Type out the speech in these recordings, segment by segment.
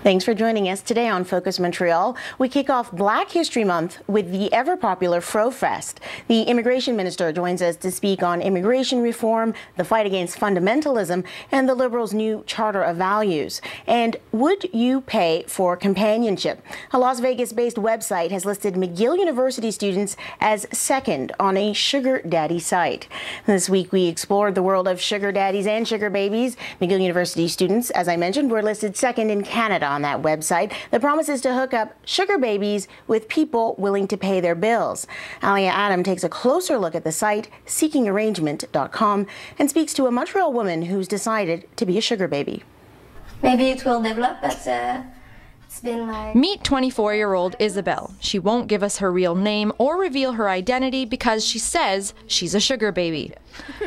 Thanks for joining us today on Focus Montreal. We kick off Black History Month with the ever-popular Fro Fest. The immigration minister joins us to speak on immigration reform, the fight against fundamentalism, and the Liberals' new Charter of Values. And would you pay for companionship? A Las Vegas-based website has listed McGill University students as second on a sugar daddy site. This week we explored the world of sugar daddies and sugar babies. McGill University students, as I mentioned, were listed second in Canada on that website that promises to hook up sugar babies with people willing to pay their bills. Alia Adam takes a closer look at the site, seekingarrangement.com, and speaks to a Montreal woman who's decided to be a sugar baby. Maybe it will develop, but it's been like... Meet 24-year-old Isabel. She won't give us her real name or reveal her identity because she says she's a sugar baby.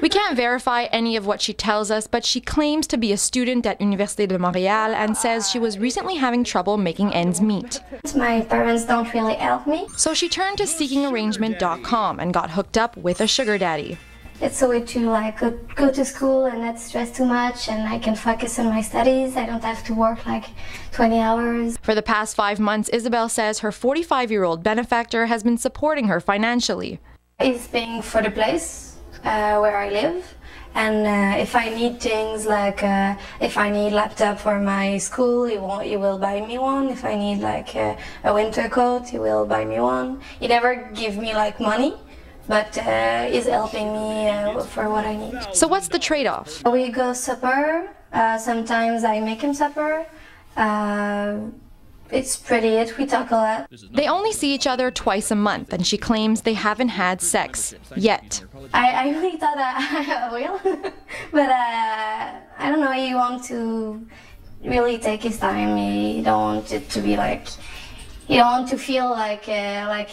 We can't verify any of what she tells us, but she claims to be a student at Université de Montréal and says she was recently having trouble making ends meet. My parents don't really help me. So she turned to seekingarrangement.com and got hooked up with a sugar daddy. It's a way to like go to school and not stress too much, and I can focus on my studies. I don't have to work like 20 hours. For the past 5 months, Isabel says her 45-year-old benefactor has been supporting her financially. He's paying for the place where I live, and if I need things like if I need laptop for my school, he will buy me one. If I need like a winter coat, he will buy me one. He never give me like money, but he's helping me for what I need. So what's the trade-off? We go supper. Sometimes I make him supper. It's pretty it. We talk a lot. They only see each other twice a month, and she claims they haven't had sex yet. I really thought I will, but I don't know. He wants to really take his time. He don't want it to be like. He don't want to feel like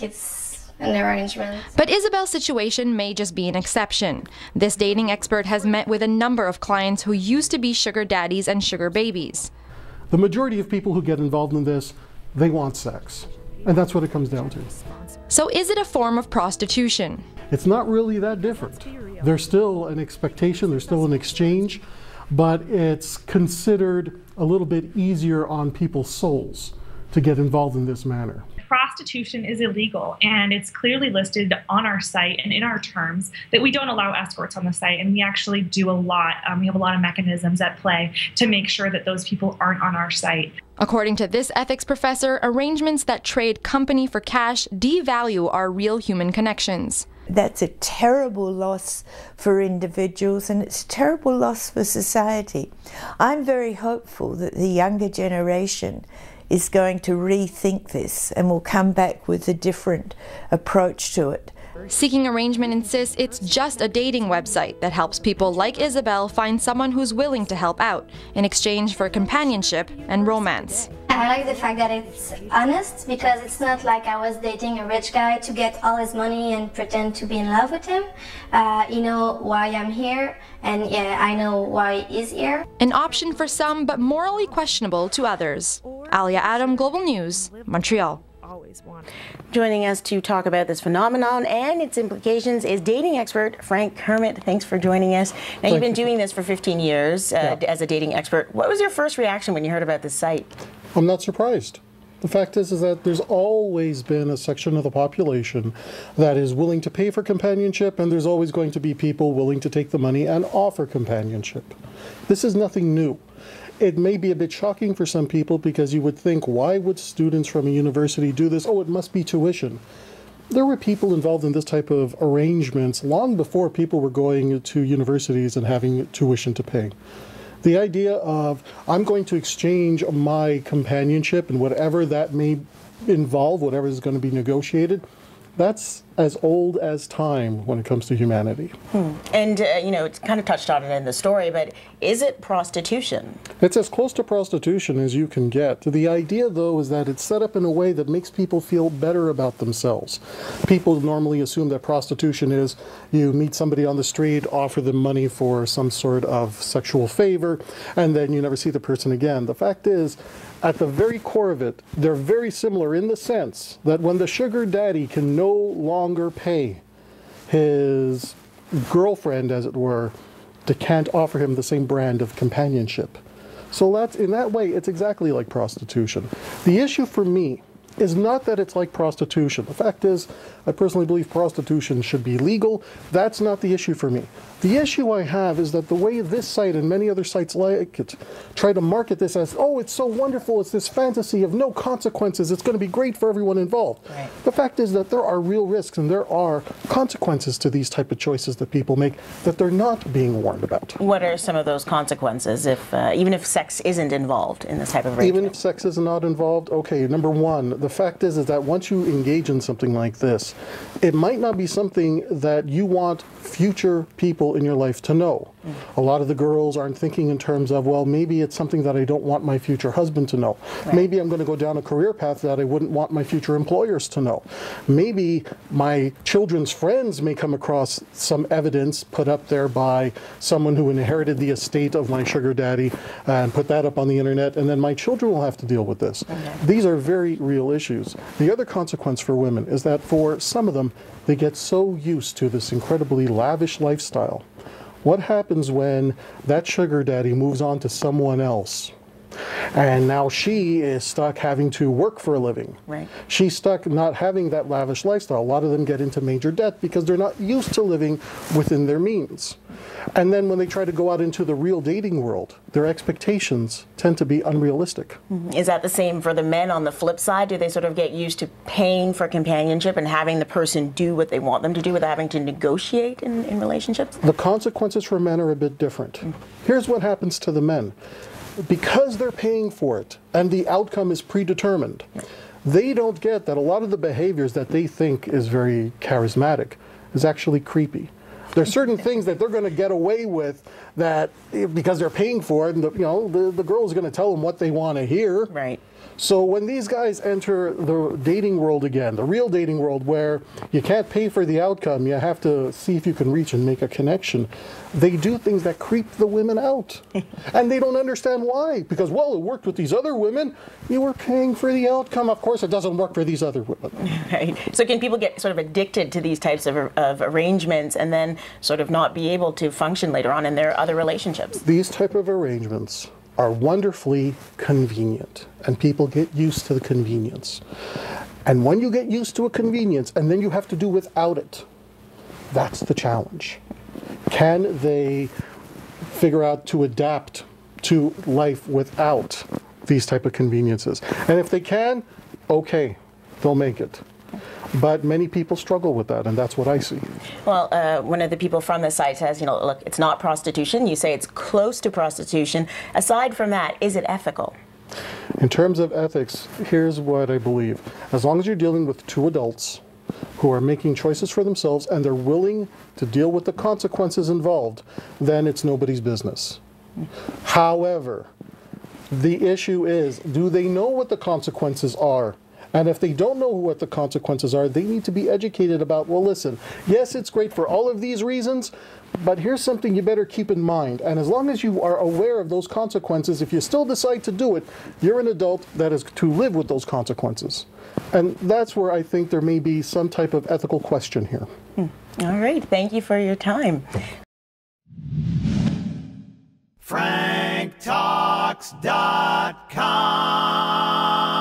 it's an arrangement. But Isabel's situation may just be an exception. This dating expert has met with a number of clients who used to be sugar daddies and sugar babies. The majority of people who get involved in this, they want sex. And that's what it comes down to. So is it a form of prostitution? It's not really that different. There's still an expectation, there's still an exchange, but it's considered a little bit easier on people's souls to get involved in this manner. Prostitution is illegal, and it's clearly listed on our site and in our terms that we don't allow escorts on the site, and we actually do a lot. We have a lot of mechanisms at play to make sure that those people aren't on our site. According to this ethics professor, arrangements that trade company for cash devalue our real human connections. That's a terrible loss for individuals, and it's a terrible loss for society. I'm very hopeful that the younger generation is going to rethink this and will come back with a different approach to it. Seeking Arrangement insists it's just a dating website that helps people like Isabel find someone who's willing to help out in exchange for companionship and romance. I like the fact that it's honest, because it's not like I was dating a rich guy to get all his money and pretend to be in love with him. You know why I'm here, and yeah, I know why he's here. An option for some, but morally questionable to others. Alia Adam, Global News, Montreal. Joining us to talk about this phenomenon and its implications is dating expert Frank Kermit. Thanks for joining us. Now, you've been doing this for 15 years as a dating expert. What was your first reaction when you heard about this site? I'm not surprised. The fact is that there's always been a section of the population that is willing to pay for companionship, and there's always going to be people willing to take the money and offer companionship. This is nothing new. It may be a bit shocking for some people because you would think, why would students from a university do this? Oh, it must be tuition. There were people involved in this type of arrangements long before people were going to universities and having tuition to pay. The idea of, I'm going to exchange my companionship and whatever that may involve, whatever is going to be negotiated, that's as old as time when it comes to humanity. And, you know, it's kind of touched on it in the story, but is it prostitution? It's as close to prostitution as you can get. The idea, though, is that it's set up in a way that makes people feel better about themselves. People normally assume that prostitution is you meet somebody on the street, offer them money for some sort of sexual favor, and then you never see the person again. The fact is, at the very core of it, they're very similar in the sense that when the sugar daddy can no longer pay his girlfriend, as it were, they can't offer him the same brand of companionship. So that's, in that way, it's exactly like prostitution. The issue for me is not that it's like prostitution. The fact is, I personally believe prostitution should be legal. That's not the issue for me. The issue I have is that the way this site and many other sites like it try to market this as, oh, it's so wonderful, it's this fantasy of no consequences, it's going to be great for everyone involved. Right. The fact is that there are real risks and there are consequences to these type of choices that people make that they're not being warned about. What are some of those consequences, if even if sex isn't involved in this type of arrangement? Even if sex is not involved, okay, number one, the fact is that once you engage in something like this, it might not be something that you want future people in your life to know. A lot of the girls aren't thinking in terms of, well, maybe it's something that I don't want my future husband to know. Right. Maybe I'm going to go down a career path that I wouldn't want my future employers to know. Maybe my children's friends may come across some evidence put up there by someone who inherited the estate of my sugar daddy and put that up on the internet, and then my children will have to deal with this. Okay. These are very real issues. The other consequence for women is that for some of them, they get so used to this incredibly lavish lifestyle. What happens when that sugar daddy moves on to someone else? And now she is stuck having to work for a living. Right. She's stuck not having that lavish lifestyle. A lot of them get into major debt because they're not used to living within their means. And then when they try to go out into the real dating world, their expectations tend to be unrealistic. Is that the same for the men on the flip side? Do they sort of get used to paying for companionship and having the person do what they want them to do without having to negotiate in relationships? The consequences for men are a bit different. Here's what happens to the men. Because they're paying for it and the outcome is predetermined, they don't get that a lot of the behaviors that they think is very charismatic is actually creepy. There's certain things that they're going to get away with that because they're paying for it, and the girl's going to tell them what they want to hear. Right. So when these guys enter the dating world again, the real dating world where you can't pay for the outcome, you have to see if you can reach and make a connection, they do things that creep the women out. And they don't understand why. Because, well, it worked with these other women. You were paying for the outcome. Of course, it doesn't work for these other women. Right. So can people get sort of addicted to these types of arrangements and then sort of not be able to function later on in their other relationships? These type of arrangements are wonderfully convenient, and people get used to the convenience. And when you get used to a convenience and then you have to do without it, that's the challenge. Can they figure out to adapt to life without these type of conveniences? And if they can, okay, they'll make it. But many people struggle with that, and that's what I see. Well, one of the people from the site says, look, it's not prostitution. You say it's close to prostitution. Aside from that, is it ethical? In terms of ethics, here's what I believe. As long as you're dealing with two adults who are making choices for themselves and they're willing to deal with the consequences involved, then it's nobody's business. However, the issue is, do they know what the consequences are? And if they don't know what the consequences are, they need to be educated about, well, listen, yes, it's great for all of these reasons, but here's something you better keep in mind. And as long as you are aware of those consequences, if you still decide to do it, you're an adult that is to live with those consequences. And that's where I think there may be some type of ethical question here. All right. Thank you for your time. FrankTalks.com